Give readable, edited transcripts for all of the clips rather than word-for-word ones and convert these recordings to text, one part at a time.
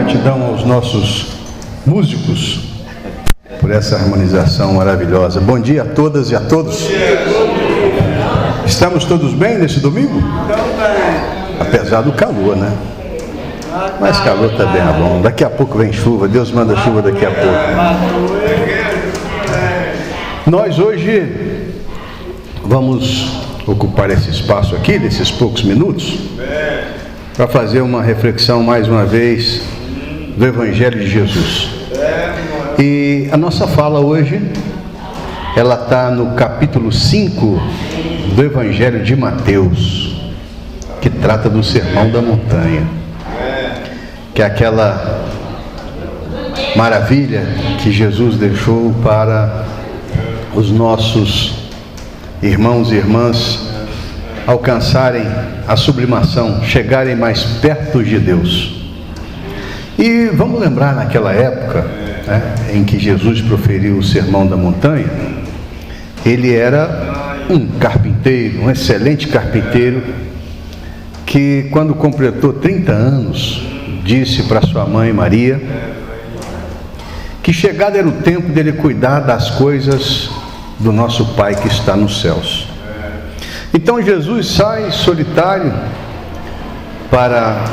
Gratidão aos nossos músicos por essa harmonização maravilhosa. Bom dia a todas e a todos. Estamos todos bem nesse domingo? Apesar do calor, né? Mas calor também é bom. Daqui a pouco vem chuva. Deus manda chuva daqui a pouco. Nós hoje vamos ocupar esse espaço aqui, desses poucos minutos, para fazer uma reflexão mais uma vez do Evangelho de Jesus. E a nossa fala hoje, ela está no capítulo 5 do Evangelho de Mateus, que trata do Sermão da Montanha, que é aquela maravilha que Jesus deixou para os nossos irmãos e irmãs alcançarem a sublimação, chegarem mais perto de Deus. E vamos lembrar naquela época, né, em que Jesus proferiu o Sermão da Montanha, ele era um carpinteiro, um excelente carpinteiro, que quando completou 30 anos, disse para sua mãe Maria, que chegado era o tempo dele cuidar das coisas do nosso Pai que está nos céus. Então Jesus sai solitário para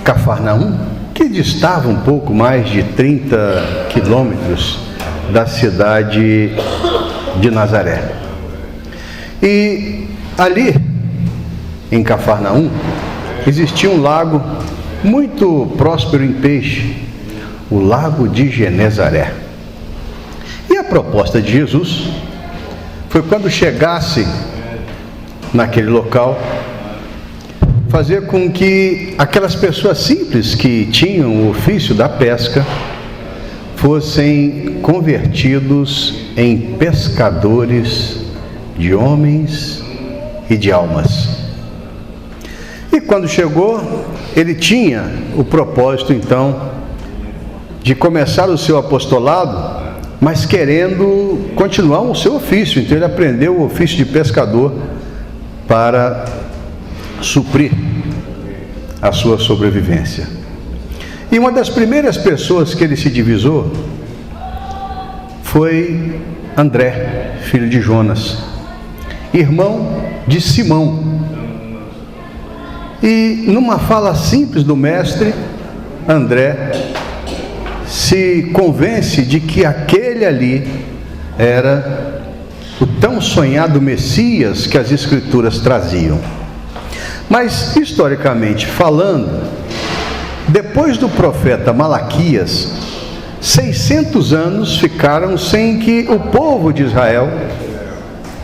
Cafarnaum, que distava um pouco mais de 30 quilômetros da cidade de Nazaré. E ali, em Cafarnaum, existia um lago muito próspero em peixe, o Lago de Genezaré. E a proposta de Jesus foi, quando chegasse naquele local, fazer com que aquelas pessoas simples que tinham o ofício da pesca fossem convertidos em pescadores de homens e de almas. E quando chegou, ele tinha o propósito então de começar o seu apostolado, mas querendo continuar o seu ofício. Então ele aprendeu o ofício de pescador para suprir a sua sobrevivência. E uma das primeiras pessoas que ele se divisou foi André, filho de Jonas, irmão de Simão. E numa fala simples do mestre, André se convence de que aquele ali era o tão sonhado Messias que as Escrituras traziam. Mas, historicamente falando, depois do profeta Malaquias, 600 anos ficaram sem que o povo de Israel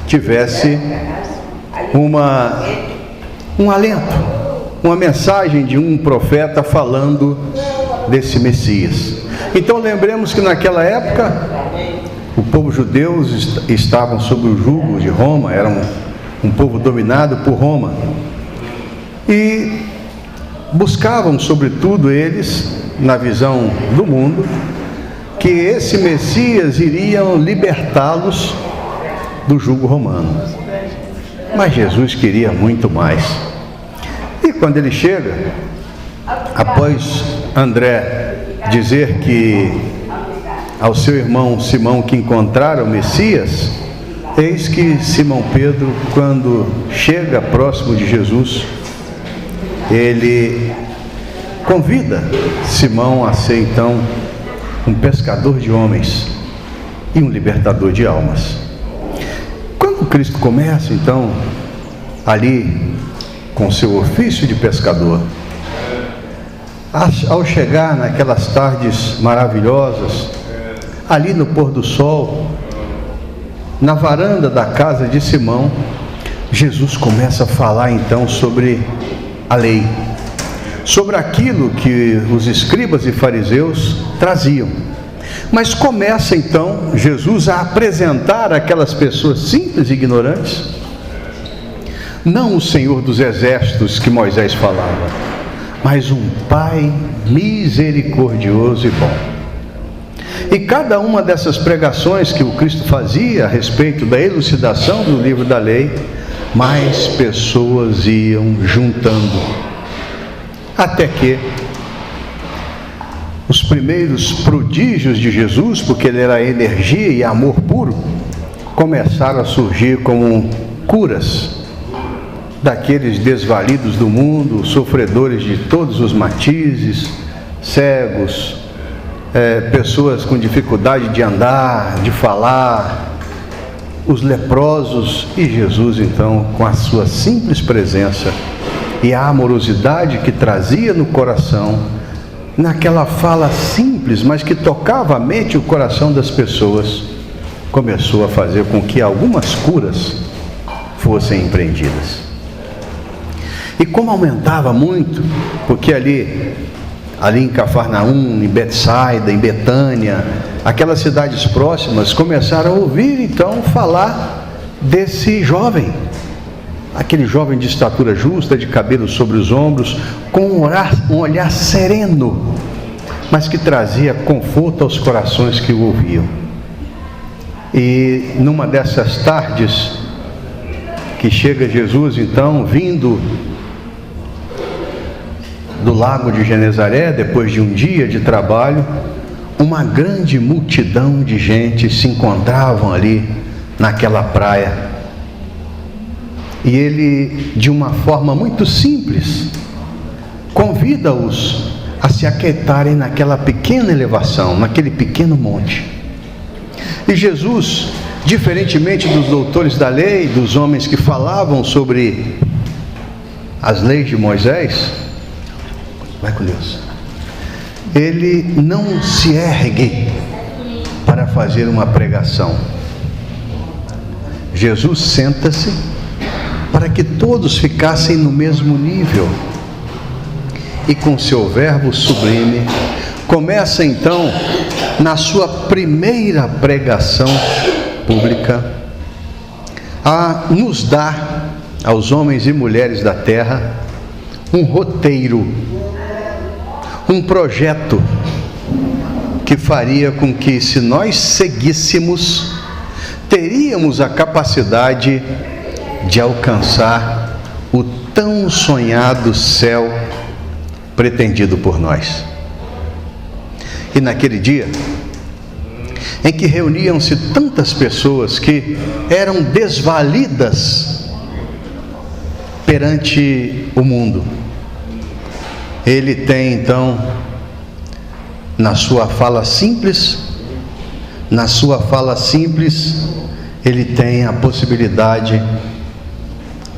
tivesse um alento, uma mensagem de um profeta falando desse Messias. Então lembremos que naquela época o povo judeu estavam sob o jugo de Roma, era um povo dominado por Roma, e buscavam, sobretudo eles, na visão do mundo, que esse Messias iria libertá-los do jugo romano. Mas Jesus queria muito mais. E quando ele chega, após André dizer que ao seu irmão Simão que encontrara o Messias, eis que Simão Pedro, quando chega próximo de Jesus, ele convida Simão a ser então um pescador de homens e um libertador de almas. Quando Cristo começa então ali com seu ofício de pescador, ao chegar naquelas tardes maravilhosas, ali no pôr do sol, na varanda da casa de Simão, Jesus começa a falar então sobre a lei, sobre aquilo que os escribas e fariseus traziam. Mas começa então Jesus a apresentar aquelas pessoas simples e ignorantes, não o Senhor dos exércitos que Moisés falava, mas um Pai misericordioso e bom. E cada uma dessas pregações que o Cristo fazia a respeito da elucidação do livro da lei, mais pessoas iam juntando, até que os primeiros prodígios de Jesus, porque ele era energia e amor puro, começaram a surgir como curas daqueles desvalidos do mundo, sofredores de todos os matizes, cegos, pessoas com dificuldade de andar, de falar, os leprosos. E Jesus, então, com a sua simples presença e a amorosidade que trazia no coração, naquela fala simples, mas que tocava a mente e o coração das pessoas, começou a fazer com que algumas curas fossem empreendidas. E como aumentava muito, porque ali em Cafarnaum, em Betsaida, em Betânia, aquelas cidades próximas começaram a ouvir então falar desse jovem, aquele jovem de estatura justa, de cabelos sobre os ombros, com um olhar sereno, mas que trazia conforto aos corações que o ouviam. E numa dessas tardes que chega Jesus então vindo do lago de Genezaré, depois de um dia de trabalho, uma grande multidão de gente se encontravam ali naquela praia. E ele, de uma forma muito simples, convida-os a se aquietarem naquela pequena elevação, naquele pequeno monte. E Jesus, diferentemente dos doutores da lei, dos homens que falavam sobre as leis de Moisés, vai com Deus, ele não se ergue para fazer uma pregação. Jesus senta-se para que todos ficassem no mesmo nível, e com seu verbo sublime começa então, na sua primeira pregação pública, a nos dar, aos homens e mulheres da terra, um roteiro, um projeto que faria com que, se nós seguíssemos, teríamos a capacidade de alcançar o tão sonhado céu pretendido por nós. E naquele dia, em que reuniam-se tantas pessoas que eram desvalidas perante o mundo, ele tem então, na sua fala simples, ele tem a possibilidade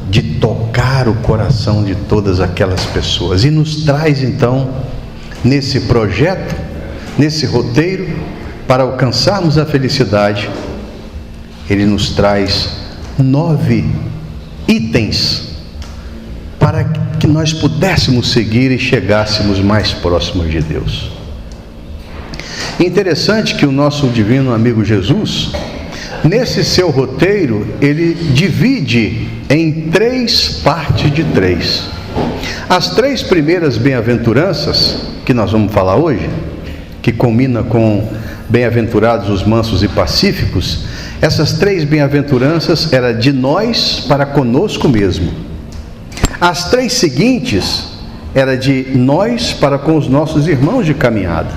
de tocar o coração de todas aquelas pessoas, e nos traz então, nesse projeto, nesse roteiro, para alcançarmos a felicidade, ele nos traz 9 itens para que nós pudéssemos seguir e chegássemos mais próximos de Deus. Interessante que o nosso divino amigo Jesus, nesse seu roteiro, ele divide em 3 partes de 3. As 3 primeiras bem-aventuranças, que nós vamos falar hoje, que combina com bem-aventurados os mansos e pacíficos, essas 3 bem-aventuranças eram de nós para conosco mesmo. As 3 seguintes eram de nós para com os nossos irmãos de caminhada.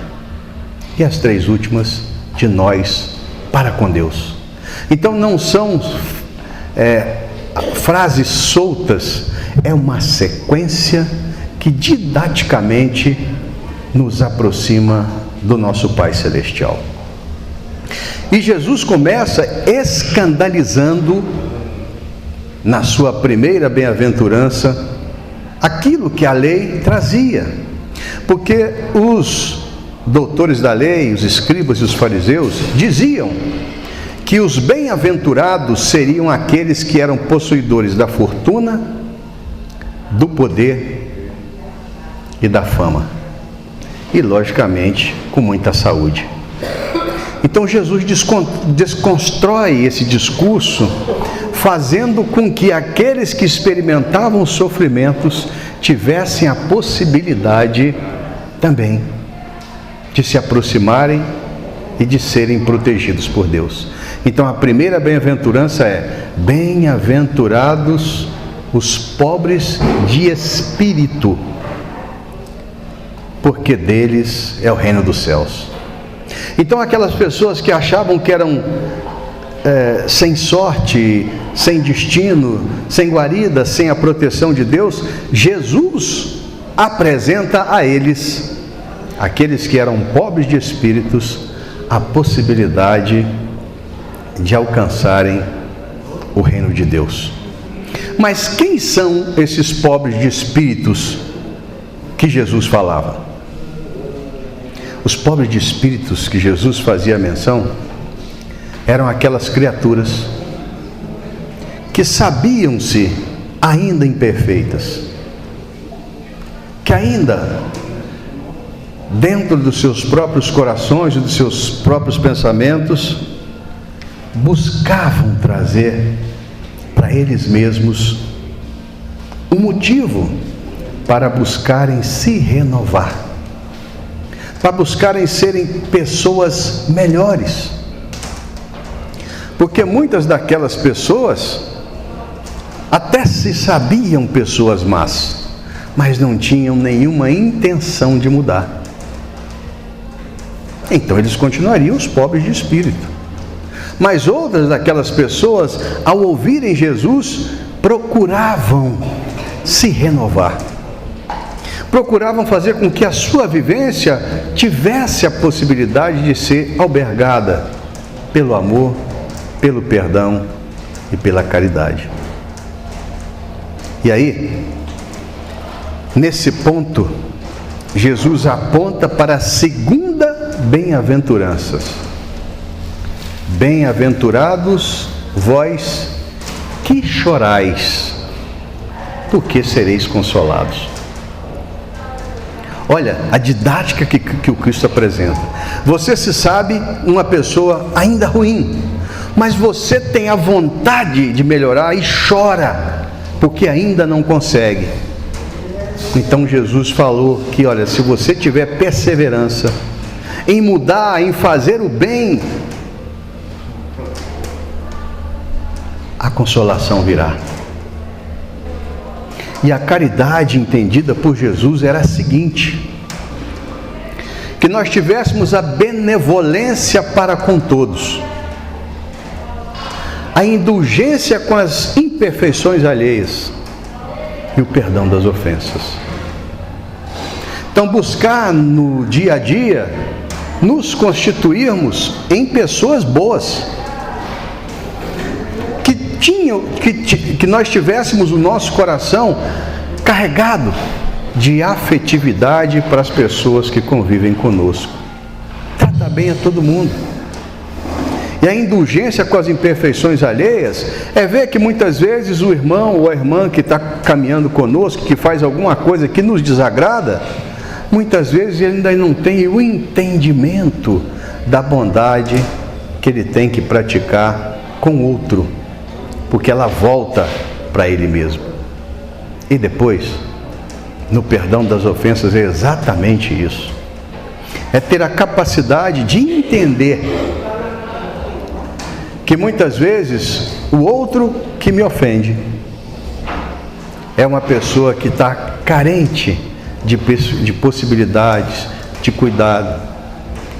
E as 3 últimas, de nós para com Deus. Então não são frases soltas, é uma sequência que didaticamente nos aproxima do nosso Pai Celestial. E Jesus começa escandalizando, na sua primeira bem-aventurança, aquilo que a lei trazia, porque os doutores da lei, os escribas e os fariseus, diziam que os bem-aventurados seriam aqueles que eram possuidores da fortuna, do poder e da fama, e logicamente com muita saúde. Então Jesus desconstrói esse discurso, fazendo com que aqueles que experimentavam sofrimentos tivessem a possibilidade também de se aproximarem e de serem protegidos por Deus. Então a primeira bem-aventurança é: bem-aventurados os pobres de espírito, porque deles é o reino dos céus. Então aquelas pessoas que achavam que eram sem sorte, sem destino, sem guarida, sem a proteção de Deus, Jesus apresenta a eles, aqueles que eram pobres de espíritos, a possibilidade de alcançarem o reino de Deus. Mas quem são esses pobres de espíritos que Jesus falava? Os pobres de espíritos que Jesus fazia menção eram aquelas criaturas que sabiam-se ainda imperfeitas, que ainda dentro dos seus próprios corações e dos seus próprios pensamentos buscavam trazer para eles mesmos um motivo para buscarem se renovar, para buscarem serem pessoas melhores. Porque muitas daquelas pessoas até se sabiam pessoas más, mas não tinham nenhuma intenção de mudar. Então eles continuariam os pobres de espírito. Mas outras daquelas pessoas, ao ouvirem Jesus, procuravam se renovar. Procuravam fazer com que a sua vivência tivesse a possibilidade de ser albergada pelo amor, pelo perdão e pela caridade. E aí, nesse ponto, Jesus aponta para a segunda bem-aventurança. Bem-aventurados vós que chorais, porque sereis consolados. Olha a didática que o Cristo apresenta. Você se sabe uma pessoa ainda ruim, mas você tem a vontade de melhorar e chora, porque ainda não consegue. Então Jesus falou que, olha, se você tiver perseverança em mudar, em fazer o bem, a consolação virá. E a caridade entendida por Jesus era a seguinte: que nós tivéssemos a benevolência para com todos, a indulgência com as imperfeições alheias e o perdão das ofensas. Então, buscar no dia a dia nos constituirmos em pessoas boas, que nós tivéssemos o nosso coração carregado de afetividade para as pessoas que convivem conosco. Trata bem a todo mundo. E a indulgência com as imperfeições alheias é ver que muitas vezes o irmão ou a irmã que está caminhando conosco, que faz alguma coisa que nos desagrada, muitas vezes ele ainda não tem o entendimento da bondade que ele tem que praticar com o outro, porque ela volta para ele mesmo. E depois, no perdão das ofensas, é exatamente isso. É ter a capacidade de entender que muitas vezes o outro que me ofende é uma pessoa que está carente de possibilidades, de cuidado,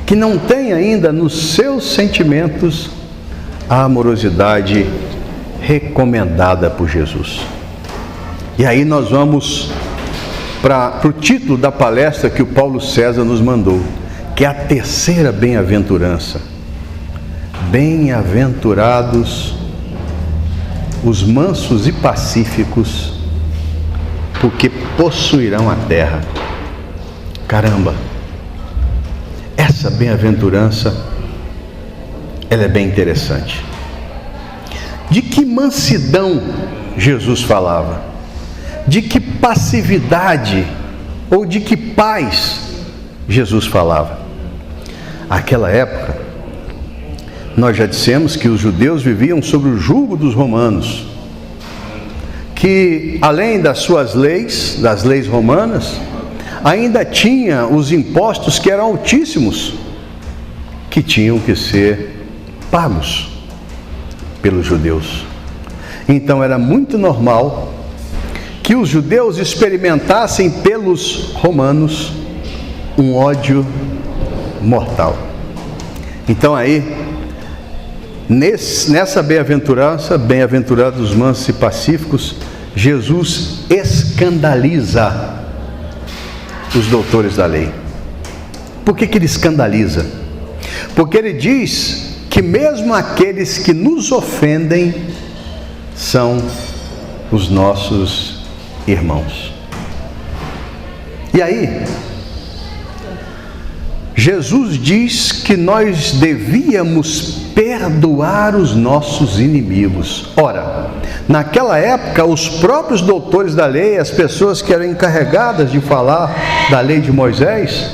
que não tem ainda nos seus sentimentos a amorosidade recomendada por Jesus. E aí nós vamos para o título da palestra que o Paulo César nos mandou, que é a terceira bem-aventurança. Bem-aventurados os mansos e pacíficos, porque possuirão a terra. Caramba, essa bem-aventurança, ela é bem interessante. De que mansidão Jesus falava? De que passividade ou de que paz Jesus falava? Naquela época, nós já dissemos que os judeus viviam sob o jugo dos romanos, que além das suas leis, das leis romanas, ainda tinha os impostos que eram altíssimos, que tinham que ser pagos pelos judeus. Então era muito normal que os judeus experimentassem pelos romanos um ódio mortal. Então aí, nessa bem-aventurança, bem-aventurados os mansos e pacíficos, Jesus escandaliza os doutores da lei. Por que ele escandaliza? Porque ele diz que mesmo aqueles que nos ofendem são os nossos irmãos. E aí, Jesus diz que nós devíamos perdoar os nossos inimigos. Ora, naquela época, os próprios doutores da lei, as pessoas que eram encarregadas de falar da lei de Moisés,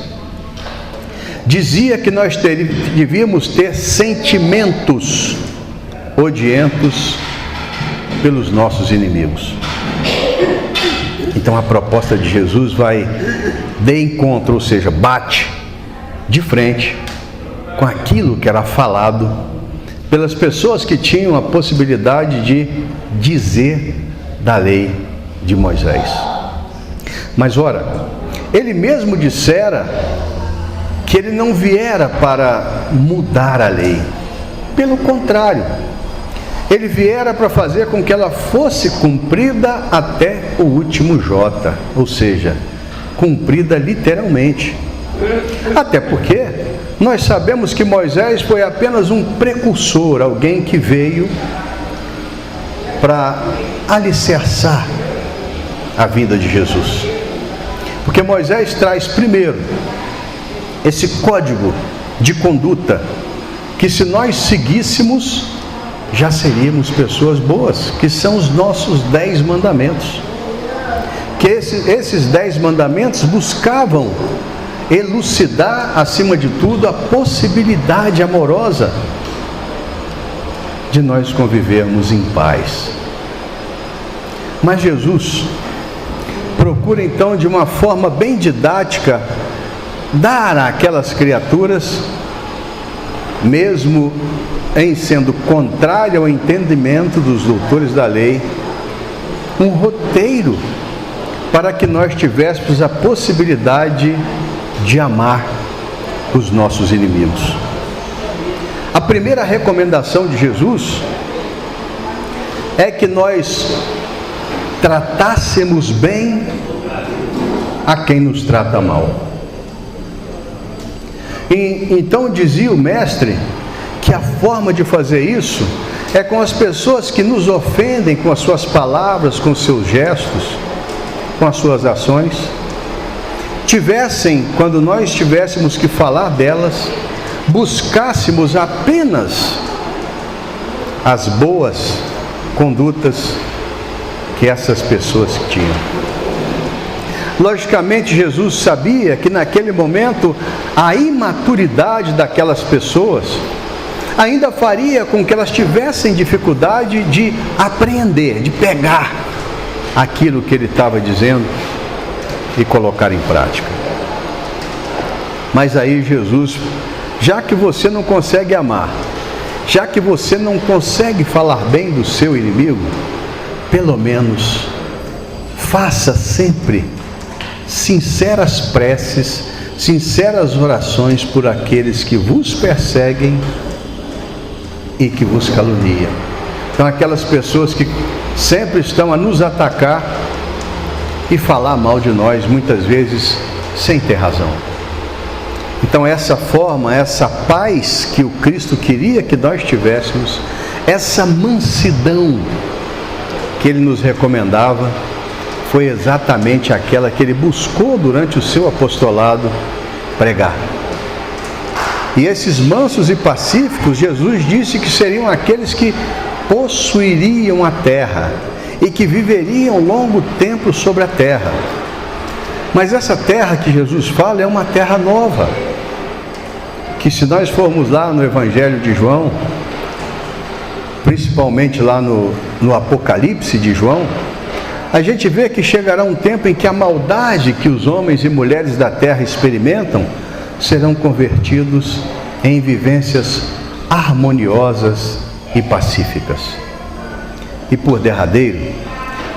dizia que nós devíamos ter sentimentos odientos pelos nossos inimigos. Então a proposta de Jesus vai de encontro, ou seja, bate de frente com aquilo que era falado pelas pessoas que tinham a possibilidade de dizer da lei de Moisés. Mas ora, ele mesmo dissera que ele não viera para mudar a lei. Pelo contrário, ele viera para fazer com que ela fosse cumprida até o último jota, ou seja, cumprida literalmente. Até porque nós sabemos que Moisés foi apenas um precursor, alguém que veio para alicerçar a vinda de Jesus. Porque Moisés traz primeiro esse código de conduta que, se nós seguíssemos, já seríamos pessoas boas, que são os nossos 10 mandamentos. Que esses 10 mandamentos buscavam elucidar, acima de tudo, a possibilidade amorosa de nós convivermos em paz. Mas Jesus procura então, de uma forma bem didática, dar àquelas criaturas, mesmo em sendo contrário ao entendimento dos doutores da lei, um roteiro para que nós tivéssemos a possibilidade de amar os nossos inimigos. A primeira recomendação de Jesus é que nós tratássemos bem a quem nos trata mal. E então dizia o mestre que a forma de fazer isso é com as pessoas que nos ofendem com as suas palavras, com os seus gestos, com as suas ações. Quando nós tivéssemos que falar delas, buscássemos apenas as boas condutas que essas pessoas tinham. Logicamente, Jesus sabia que naquele momento a imaturidade daquelas pessoas ainda faria com que elas tivessem dificuldade de apreender, de pegar aquilo que ele estava dizendo e colocar em prática. Mas aí Jesus, já que você não consegue amar, já que você não consegue falar bem do seu inimigo, pelo menos faça sempre sinceras preces, sinceras orações por aqueles que vos perseguem e que vos caluniam. Então, aquelas pessoas que sempre estão a nos atacar e falar mal de nós, muitas vezes sem ter razão. Então, essa forma, essa paz que o Cristo queria que nós tivéssemos, essa mansidão que ele nos recomendava, foi exatamente aquela que ele buscou durante o seu apostolado pregar. E esses mansos e pacíficos, Jesus disse que seriam aqueles que possuiriam a terra e que viveriam longo tempo sobre a terra. Mas essa terra que Jesus fala é uma terra nova, que se nós formos lá no Evangelho de João, principalmente lá no Apocalipse de João, a gente vê que chegará um tempo em que a maldade que os homens e mulheres da terra experimentam serão convertidos em vivências harmoniosas e pacíficas. E por derradeiro,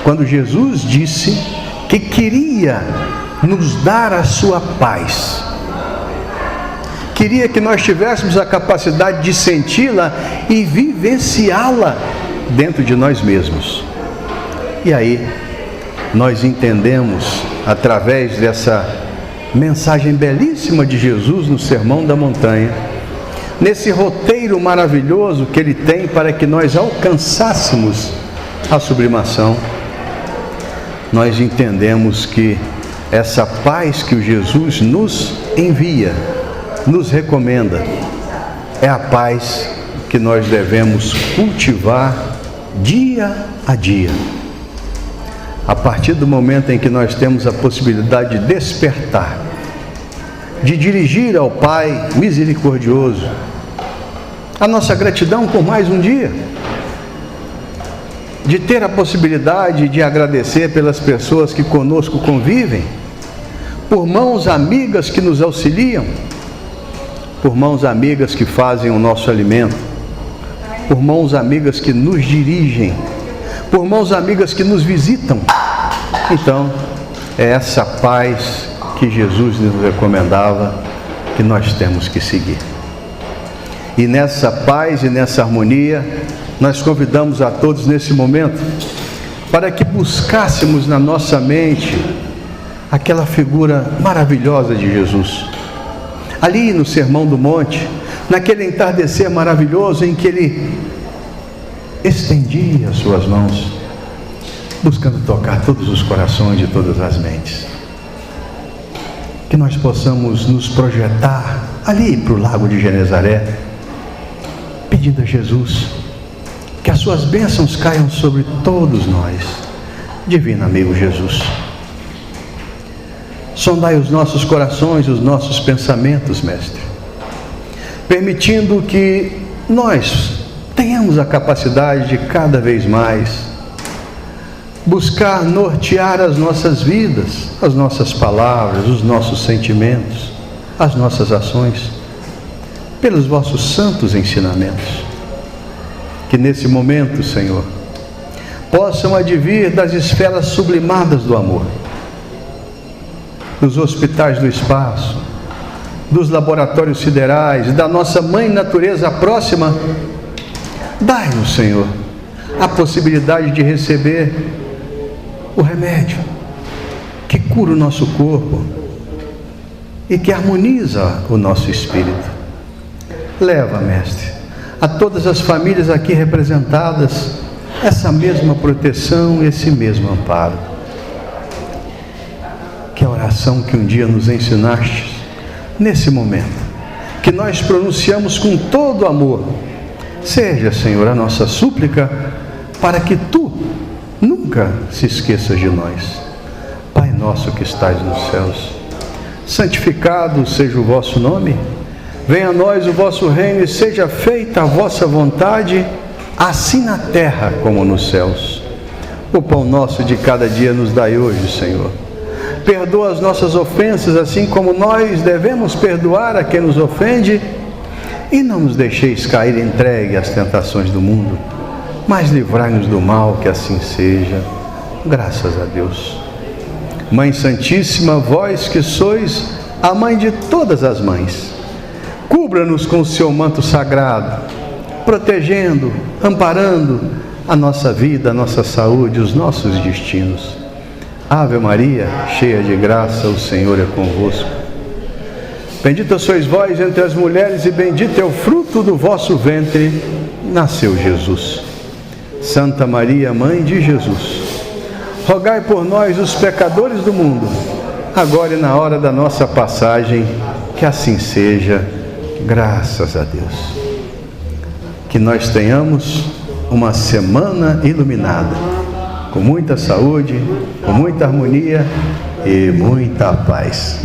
quando Jesus disse que queria nos dar a sua paz, queria que nós tivéssemos a capacidade de senti-la e vivenciá-la dentro de nós mesmos. E aí, nós entendemos, através dessa mensagem belíssima de Jesus no Sermão da Montanha, nesse roteiro maravilhoso que Ele tem para que nós alcançássemos a sublimação, nós entendemos que essa paz que o Jesus nos envia, nos recomenda, é a paz que nós devemos cultivar dia a dia. A partir do momento em que nós temos a possibilidade de despertar, de dirigir ao Pai misericordioso a nossa gratidão por mais um dia, de ter a possibilidade de agradecer pelas pessoas que conosco convivem, por mãos amigas que nos auxiliam, por mãos amigas que fazem o nosso alimento, por mãos amigas que nos dirigem, por mãos amigas que nos visitam. Então, é essa paz que Jesus nos recomendava que nós temos que seguir. E nessa paz e nessa harmonia, nós convidamos a todos nesse momento para que buscássemos na nossa mente aquela figura maravilhosa de Jesus. Ali no Sermão do Monte, naquele entardecer maravilhoso em que Ele estendia as suas mãos, buscando tocar todos os corações e todas as mentes. Que nós possamos nos projetar ali para o Lago de Genezaré, pedindo a Jesus que as suas bênçãos caiam sobre todos nós. Divino amigo Jesus, sondai os nossos corações, os nossos pensamentos, Mestre, permitindo que nós tenhamos a capacidade de cada vez mais buscar nortear as nossas vidas, as nossas palavras, os nossos sentimentos, as nossas ações, pelos vossos santos ensinamentos. Que nesse momento, Senhor, possam advir das esferas sublimadas do amor, dos hospitais do espaço, dos laboratórios siderais, da nossa mãe natureza próxima. Dai-nos, Senhor, a possibilidade de receber o remédio que cura o nosso corpo e que harmoniza o nosso espírito. Leva, Mestre, a todas as famílias aqui representadas essa mesma proteção, esse mesmo amparo. Que a oração que um dia nos ensinaste, nesse momento, que nós pronunciamos com todo amor, seja, Senhor, a nossa súplica, para que Tu nunca se esqueças de nós. Pai nosso que estais nos céus, santificado seja o vosso nome, venha a nós o vosso reino e seja feita a vossa vontade, assim na terra como nos céus. O pão nosso de cada dia nos dai hoje, Senhor. Perdoa as nossas ofensas, assim como nós devemos perdoar a quem nos ofende, e não nos deixeis cair entregue às tentações do mundo, mas livrai-nos do mal, que assim seja. Graças a Deus. Mãe Santíssima, vós que sois a mãe de todas as mães, cubra-nos com o seu manto sagrado, protegendo, amparando a nossa vida, a nossa saúde, os nossos destinos. Ave Maria, cheia de graça, o Senhor é convosco. Bendita sois vós entre as mulheres e bendito é o fruto do vosso ventre. Nasceu Jesus. Santa Maria, Mãe de Jesus, rogai por nós, os pecadores do mundo, agora e na hora da nossa passagem, que assim seja. Graças a Deus. Que nós tenhamos uma semana iluminada, com muita saúde, com muita harmonia e muita paz.